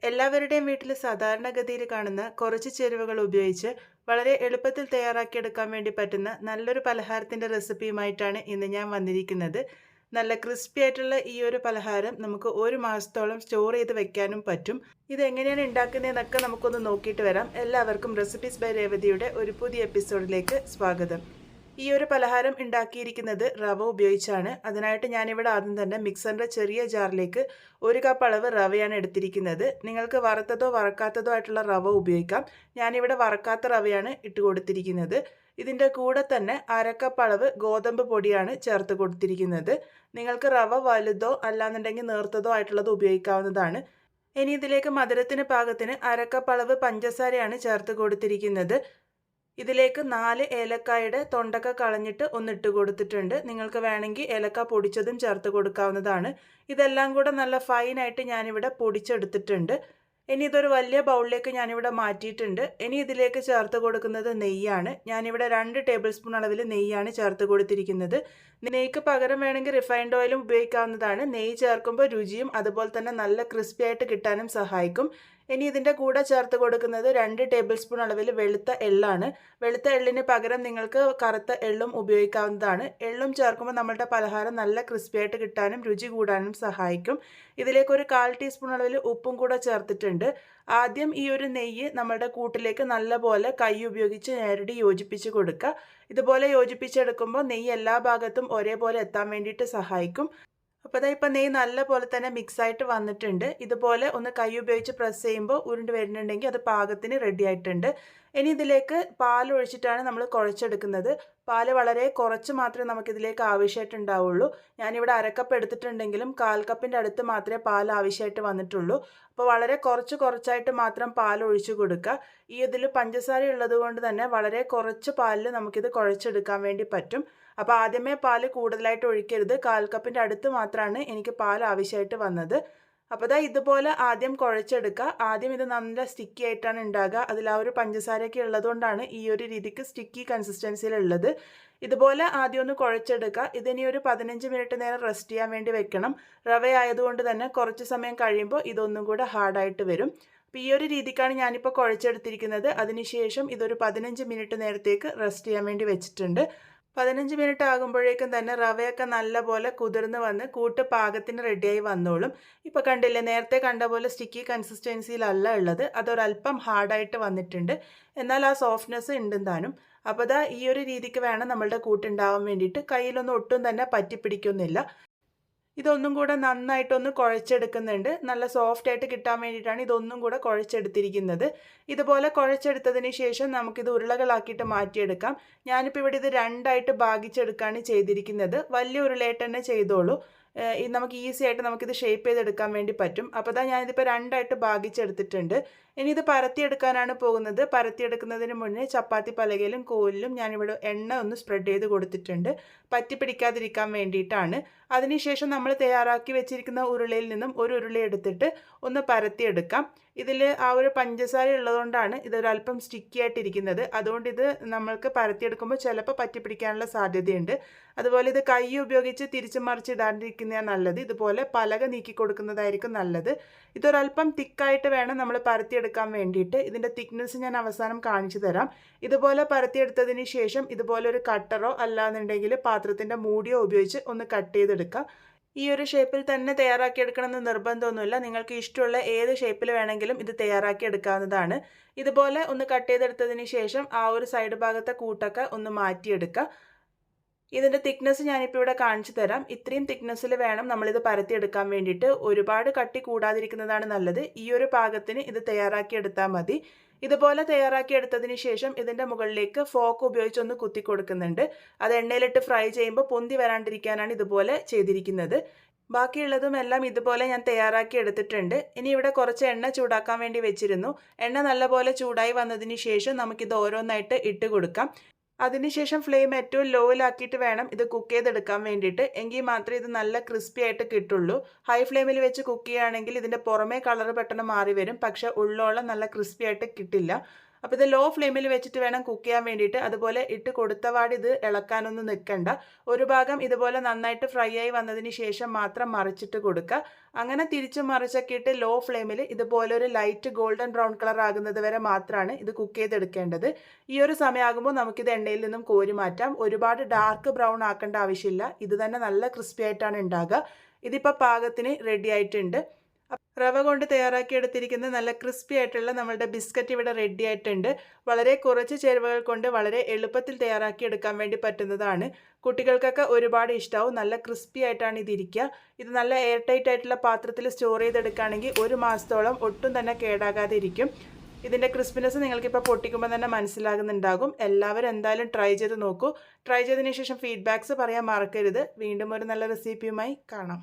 എല്ലാവരുടെയും വീട്ടിൽ സാധാരണഗതിയിൽ കാണുന്ന കുറച്ച് ചേരുവകൾ ഉപയോഗിച്ച് വളരെ എളുപ്പത്തിൽ തയ്യാറാക്കിയെടുക്കാൻ വേണ്ടി പറ്റുന്ന നല്ലൊരു പലഹാരത്തിൻ്റെ റെസിപ്പിയുമായിട്ടാണ് ഇന്ന് ഞാൻ വന്നിരിക്കുന്നത്. നല്ല ക്രിസ്പി ആയിട്ടുള്ള ഈ ഒരു പലഹാരം നമുക്ക് ഒരു മാസത്തോളം സ്റ്റോർ ചെയ്ത് വെക്കാനും പറ്റും. ഇതെങ്ങനെയാണ് ഉണ്ടാക്കുന്നതെന്നൊക്കെ നമുക്കൊന്ന് നോക്കിയിട്ട് വരാം. എല്ലാവർക്കും റെസിപ്പീസ് ബൈ രേവതിയുടെ ഒരു പുതിയ എപ്പിസോഡിലേക്ക് സ്വാഗതം. ഈ ഒരു പലഹാരം ഉണ്ടാക്കിയിരിക്കുന്നത് റവ ഉപയോഗിച്ചാണ്. അതിനായിട്ട് ഞാനിവിടെ ആദ്യം തന്നെ മിക്സറിൻ്റെ ചെറിയ ജാറിലേക്ക് 1 കപ്പ് അളവ് റവയാണ് എടുത്തിരിക്കുന്നത്. നിങ്ങൾക്ക് വറുത്തതോ വറക്കാത്തതോ ആയിട്ടുള്ള റവ ഉപയോഗിക്കാം. ഞാനിവിടെ വറക്കാത്ത റവയാണ് ഇട്ട് കൊടുത്തിരിക്കുന്നത്. ഇതിൻ്റെ കൂടെ തന്നെ 1/2 കപ്പ് അളവ് ഗോതമ്പ് പൊടിയാണ് ചേർത്ത് കൊടുത്തിരിക്കുന്നത്. നിങ്ങൾക്ക് റവ വലുതോ അല്ലാന്നുണ്ടെങ്കിൽ നേർത്തതോ ആയിട്ടുള്ളത് ഉപയോഗിക്കാവുന്നതാണ്. ഇനി ഇതിലേക്ക് മധുരത്തിന് പാകത്തിന് 1/2 കപ്പ് അളവ് പഞ്ചസാരയാണ് ചേർത്ത് കൊടുത്തിരിക്കുന്നത്. ഇതിലേക്ക് 4 ഏലക്കായുടെ തൊണ്ടൊക്കെ കളഞ്ഞിട്ട് ഒന്നിട്ട് കൊടുത്തിട്ടുണ്ട്. നിങ്ങൾക്ക് വേണമെങ്കിൽ ഏലക്ക പൊടിച്ചതും ചേർത്ത് കൊടുക്കാവുന്നതാണ്. ഇതെല്ലാം കൂടെ നല്ല ഫൈനായിട്ട് ഞാനിവിടെ പൊടിച്ചെടുത്തിട്ടുണ്ട്. ഇനി ഇതൊരു വലിയ ബൗളിലേക്ക് ഞാനിവിടെ മാറ്റിയിട്ടുണ്ട്. ഇനി ഇതിലേക്ക് ചേർത്ത് കൊടുക്കുന്നത് നെയ്യാണ്. ഞാനിവിടെ 2 ടേബിൾ സ്പൂൺ അളവിൽ നെയ്യാണ് ചേർത്ത് കൊടുത്തിരിക്കുന്നത്. നെയ്ക്ക് പകരം വേണമെങ്കിൽ റിഫൈൻഡ് ഓയിലും ഉപയോഗിക്കാവുന്നതാണ്. നെയ്യ് ചേർക്കുമ്പോൾ രുചിയും അതുപോലെ തന്നെ നല്ല ക്രിസ്പി ആയിട്ട് കിട്ടാനും സഹായിക്കും. ഇനി ഇതിൻ്റെ കൂടെ ചേർത്ത് കൊടുക്കുന്നത് 2 ടേബിൾ സ്പൂൺ അളവിൽ വെളുത്ത എള്ളാണ്. വെളുത്ത എള്ളിന് പകരം നിങ്ങൾക്ക് കറുത്ത എള്ളും ഉപയോഗിക്കാവുന്നതാണ്. എള്ളും ചേർക്കുമ്പോൾ നമ്മളുടെ പലഹാരം നല്ല ക്രിസ്പി ആയിട്ട് കിട്ടാനും രുചി കൂടാനും സഹായിക്കും. ഇതിലേക്ക് ഒരു 1/4 ടീസ്പൂൺ അളവിൽ ഉപ്പും കൂടെ ചേർത്തിട്ടുണ്ട്. ആദ്യം ഈ ഒരു നെയ്യ് നമ്മുടെ കൂട്ടിലേക്ക് നല്ലപോലെ കൈ ഉപയോഗിച്ച് നേരടി യോജിപ്പിച്ച് കൊടുക്കുക. ഇതുപോലെ യോജിപ്പിച്ചെടുക്കുമ്പോൾ നെയ്യ് എല്ലാ ഭാഗത്തും ഒരേപോലെ എത്താൻ വേണ്ടിയിട്ട് സഹായിക്കും. അപ്പോൾ അതാ ഇപ്പം നെയ്യ് നല്ല പോലെ തന്നെ മിക്സായിട്ട് വന്നിട്ടുണ്ട്. ഇതുപോലെ ഒന്ന് കൈ ഉപയോഗിച്ച് പ്രസ് ചെയ്യുമ്പോൾ ഉരുണ്ട് വരുന്നുണ്ടെങ്കിൽ അത് പാകത്തിന് റെഡി ആയിട്ടുണ്ട്. ഇനി ഇതിലേക്ക് പാൽ ഒഴിച്ചിട്ടാണ് നമ്മൾ കുഴച്ചെടുക്കുന്നത്. പാൽ വളരെ കുറച്ച് മാത്രമേ നമുക്കിതിലേക്ക് ആവശ്യമായിട്ടുണ്ടാവുള്ളൂ. ഞാനിവിടെ 1/2 കപ്പ് എടുത്തിട്ടുണ്ടെങ്കിലും 1/4 കപ്പിൻ്റെ അടുത്ത് മാത്രമേ പാൽ ആവശ്യമായിട്ട് വന്നിട്ടുള്ളൂ. അപ്പോൾ വളരെ കുറച്ചായിട്ട് മാത്രം പാൽ ഒഴിച്ചു കൊടുക്കുക. ഈ ഇതിൽ പഞ്ചസാര ഉള്ളത് കൊണ്ട് തന്നെ വളരെ കുറച്ച് പാലിൽ നമുക്കിത് കുഴച്ചെടുക്കാൻ വേണ്ടി പറ്റും. അപ്പോൾ ആദ്യമേ പാൽ കൂടുതലായിട്ട് ഒഴിക്കരുത്. 1/4 കപ്പിൻ്റെ അടുത്ത് മാത്രമാണ് എനിക്ക് പാൽ ആവശ്യമായിട്ട് വന്നത്. അപ്പോൾ ദാ ഇതുപോലെ ആദ്യം കുഴച്ചെടുക്കുക. ആദ്യം ഇത് നല്ല സ്റ്റിക്കി ആയിട്ടാണ് ഉണ്ടാകുക. അതിൽ ആ ഒരു പഞ്ചസാരയൊക്കെ ഉള്ളതുകൊണ്ടാണ് ഈ ഒരു രീതിക്ക് സ്റ്റിക്കി കൺസിസ്റ്റൻസിയിലുള്ളത്. ഇതുപോലെ ആദ്യം ഒന്ന് കുഴച്ചെടുക്കുക. ഇതിനി ഒരു 15 മിനിറ്റ് നേരം റെസ്റ്റ് ചെയ്യാൻ വേണ്ടി വെക്കണം. റവ ആയതുകൊണ്ട് തന്നെ കുറച്ച് സമയം കഴിയുമ്പോൾ ഇതൊന്നും കൂടെ ഹാർഡായിട്ട് വരും. അപ്പോൾ ഈ ഒരു രീതിക്കാണ് ഞാനിപ്പോൾ കുഴച്ചെടുത്തിരിക്കുന്നത്. അതിനുശേഷം ഇതൊരു 15 മിനിറ്റ് നേരത്തേക്ക് റെസ്റ്റ് ചെയ്യാൻ വേണ്ടി വെച്ചിട്ടുണ്ട്. 15 മിനിറ്റ് ആകുമ്പോഴേക്കും തന്നെ റവയൊക്കെ നല്ലപോലെ കുതിർന്ന് വന്ന് കൂട്ട് പാകത്തിന് റെഡിയായി വന്നോളും. ഇപ്പോൾ കണ്ടില്ലേ, നേരത്തെ കണ്ട പോലെ സ്റ്റിക്കി കൺസിസ്റ്റൻസിയിലല്ല ഉള്ളത്. അതൊരല്പം ഹാർഡായിട്ട് വന്നിട്ടുണ്ട്. എന്നാൽ ആ സോഫ്റ്റ്നെസ് ഉണ്ട് താനും. അപ്പോൾ ദാ ഈ ഒരു രീതിക്ക് വേണം നമ്മളുടെ കൂട്ടുണ്ടാവാൻ വേണ്ടിയിട്ട്. കയ്യിലൊന്നും ഒട്ടും തന്നെ പറ്റിപ്പിടിക്കുന്നില്ല. ഇതൊന്നും കൂടെ നന്നായിട്ടൊന്ന് കുഴച്ചെടുക്കുന്നുണ്ട്. നല്ല സോഫ്റ്റ് ആയിട്ട് കിട്ടാൻ വേണ്ടിയിട്ടാണ് ഇതൊന്നും കൂടെ കുഴച്ചെടുത്തിരിക്കുന്നത്. ഇതുപോലെ കുഴച്ചെടുത്തതിന് ശേഷം നമുക്കിത് ഉരുളകളാക്കിയിട്ട് മാറ്റിയെടുക്കാം. ഞാനിപ്പോൾ ഇവിടെ ഇത് 2ആയിട്ട് ഭാഗിച്ചെടുക്കുകയാണ് ചെയ്തിരിക്കുന്നത്. വലിയ ഉരുളയായിട്ട് തന്നെ ചെയ്തോളൂ. നമുക്ക് ഈസി ആയിട്ട് നമുക്കിത് ഷേപ്പ് ചെയ്തെടുക്കാൻ വേണ്ടി പറ്റും. അപ്പോൾ അതാ ഞാനിതിപ്പോൾ 2ആയിട്ട് ഭാഗിച്ചെടുത്തിട്ടുണ്ട്. ഇനി ഇത് പരത്തിയെടുക്കാനാണ് പോകുന്നത്. പരത്തിയെടുക്കുന്നതിന് മുന്നേ ചപ്പാത്തി പലകയിലും കോലിലും ഞാനിവിടെ എണ്ണ ഒന്ന് സ്പ്രെഡ് ചെയ്ത് കൊടുത്തിട്ടുണ്ട്. പറ്റി പിടിക്കാതിരിക്കാൻ വേണ്ടിയിട്ടാണ്. അതിനുശേഷം നമ്മൾ തയ്യാറാക്കി വെച്ചിരിക്കുന്ന ഉരുളയിൽ നിന്നും ഒരു ഉരുള എടുത്തിട്ട് ഒന്ന് പരത്തിയെടുക്കാം. ഇതിൽ ആ ഒരു പഞ്ചസാര ഉള്ളതുകൊണ്ടാണ് ഇതൊരല്പം സ്റ്റിക്കി ആയിട്ടിരിക്കുന്നത്. അതുകൊണ്ട് ഇത് നമ്മൾക്ക് പരത്തിയെടുക്കുമ്പോൾ ചിലപ്പോൾ പറ്റിപ്പിടിക്കാനുള്ള സാധ്യതയുണ്ട്. അതുപോലെ ഇത് കൈ ഉപയോഗിച്ച് തിരിച്ചു മറിച്ച് ഇടാണ്ടിരിക്കുന്നതാണ് നല്ലത്. ഇതുപോലെ പലക നീക്കി കൊടുക്കുന്നതായിരിക്കും നല്ലത്. ഇതൊരല്പം തിക്കായിട്ട് വേണം നമ്മൾ പരത്തിയെടുക്കാൻ വേണ്ടിയിട്ട്. ഇതിൻ്റെ തിക്നെസ് ഞാൻ അവസാനം കാണിച്ചു തരാം. ഇതുപോലെ പരത്തിയെടുത്തതിന് ശേഷം ഇതുപോലെ ഒരു കട്ടറോ അല്ലാന്നുണ്ടെങ്കിൽ പാത്രത്തിൻ്റെ മൂടിയോ ഉപയോഗിച്ച് ഒന്ന് കട്ട് ചെയ്തെടുക്കുക. ഈ ഒരു ഷേപ്പിൽ തന്നെ തയ്യാറാക്കിയെടുക്കണമെന്ന് നിർബന്ധമൊന്നുമില്ല. നിങ്ങൾക്ക് ഇഷ്ടമുള്ള ഏത് ഷേപ്പിൽ വേണമെങ്കിലും ഇത് തയ്യാറാക്കിയെടുക്കാവുന്നതാണ്. ഇതുപോലെ ഒന്ന് കട്ട് ചെയ്തെടുത്തതിന് ശേഷം ആ ഒരു സൈഡ് ഭാഗത്തെ കൂട്ടൊക്കെ ഒന്ന് മാറ്റിയെടുക്കുക. ഇതിൻ്റെ തിക്നെസ് ഞാനിപ്പോൾ ഇവിടെ കാണിച്ചു തരാം. ഇത്രയും തിക്നെസ്സിൽ വേണം നമ്മളിത് പരത്തിയെടുക്കാൻ വേണ്ടിയിട്ട്. ഒരുപാട് കട്ടി കൂടാതിരിക്കുന്നതാണ് നല്ലത്. ഈ ഒരു പാകത്തിന് ഇത് തയ്യാറാക്കിയെടുത്താൽ മതി. ഇതുപോലെ തയ്യാറാക്കിയെടുത്തതിന് ശേഷം ഇതിൻ്റെ മുകളിലേക്ക് ഫോക്ക് ഉപയോഗിച്ചൊന്ന് കുത്തി കൊടുക്കുന്നുണ്ട്. അത് എണ്ണയിലിട്ട് ഫ്രൈ ചെയ്യുമ്പോൾ പൊന്തി വരാണ്ടിരിക്കാനാണ് ഇതുപോലെ ചെയ്തിരിക്കുന്നത്. ബാക്കിയുള്ളതും എല്ലാം ഇതുപോലെ ഞാൻ തയ്യാറാക്കി എടുത്തിട്ടുണ്ട്. ഇനി ഇവിടെ കുറച്ച് എണ്ണ ചൂടാക്കാൻ വേണ്ടി വെച്ചിരുന്നു. എണ്ണ നല്ലപോലെ ചൂടായി വന്നതിന് ശേഷം നമുക്കിത് ഓരോന്നായിട്ട് ഇട്ട് കൊടുക്കാം. അതിനുശേഷം ഫ്ലെയിം ഏറ്റവും ലോയിലാക്കിയിട്ട് വേണം ഇത് കുക്ക് ചെയ്തെടുക്കാൻ വേണ്ടിയിട്ട്. എങ്കിൽ മാത്രമേ ഇത് നല്ല ക്രിസ്പി ആയിട്ട് കിട്ടുള്ളൂ. ഹൈ ഫ്ലെയിമിൽ വെച്ച് കുക്ക് ചെയ്യുകയാണെങ്കിൽ ഇതിൻ്റെ പുറമേ കളർ പെട്ടെന്ന് മാറി വരും. പക്ഷേ ഉള്ളോളം നല്ല ക്രിസ്പി ആയിട്ട് കിട്ടില്ല. അപ്പോൾ ഇത് ലോ ഫ്ലെയിമിൽ വെച്ചിട്ട് വേണം കുക്ക് ചെയ്യാൻ വേണ്ടിയിട്ട്. അതുപോലെ ഇട്ട് കൊടുത്തപാട് ഇത് ഇളക്കാനൊന്നും നിൽക്കണ്ട. ഒരു ഭാഗം ഇതുപോലെ നന്നായിട്ട് ഫ്രൈ ആയി വന്നതിന് ശേഷം മാത്രം മറിച്ചിട്ട് കൊടുക്കുക. അങ്ങനെ തിരിച്ചും മറിച്ചൊക്കെ ഇട്ട് ലോ ഫ്ലെയിമിൽ ഇതുപോലെ ഒരു ലൈറ്റ് ഗോൾഡൻ ബ്രൗൺ കളർ ആകുന്നത് വരെ മാത്രമാണ് ഇത് കുക്ക് ചെയ്തെടുക്കേണ്ടത്. ഈ ഒരു സമയമാകുമ്പോൾ നമുക്കിത് എണ്ണയിൽ നിന്നും കോരി മാറ്റാം. ഒരുപാട് ഡാർക്ക് ബ്രൗൺ ആക്കേണ്ട ആവശ്യമില്ല. ഇത് തന്നെ നല്ല ക്രിസ്പി ആയിട്ടാണ് ഉണ്ടാകുക. ഇതിപ്പോൾ പാകത്തിന് റെഡി ആയിട്ടുണ്ട്. റവ കൊണ്ട് തയ്യാറാക്കി എടുത്തിരിക്കുന്ന നല്ല ക്രിസ്പി ആയിട്ടുള്ള നമ്മളുടെ ബിസ്ക്കറ്റ് ഇവിടെ റെഡി ആയിട്ടുണ്ട്. വളരെ കുറച്ച് ചേരുവകൾ കൊണ്ട് വളരെ എളുപ്പത്തിൽ തയ്യാറാക്കി എടുക്കാൻ വേണ്ടി പറ്റുന്നതാണ്. കുട്ടികൾക്കൊക്കെ ഒരുപാട് ഇഷ്ടമാവും. നല്ല ക്രിസ്പി ആയിട്ടാണ് ഇതിരിക്കുക. ഇത് നല്ല എയർ ടൈറ്റ് ആയിട്ടുള്ള പാത്രത്തിൽ സ്റ്റോർ ചെയ്തെടുക്കുകയാണെങ്കിൽ 1 മാസത്തോളം ഒട്ടും തന്നെ കേടാകാതെ ഇരിക്കും. ഇതിൻ്റെ ക്രിസ്പിനെസ് നിങ്ങൾക്കിപ്പോൾ പൊട്ടിക്കുമ്പോൾ തന്നെ മനസ്സിലാകുന്നുണ്ടാകും. എല്ലാവരും എന്തായാലും ട്രൈ ചെയ്ത് നോക്കൂ. ട്രൈ ചെയ്തതിന് ശേഷം ഫീഡ്ബാക്ക്സ് പറയാൻ മറക്കരുത്. വീണ്ടും ഒരു നല്ല റെസിപ്പിയുമായി കാണാം.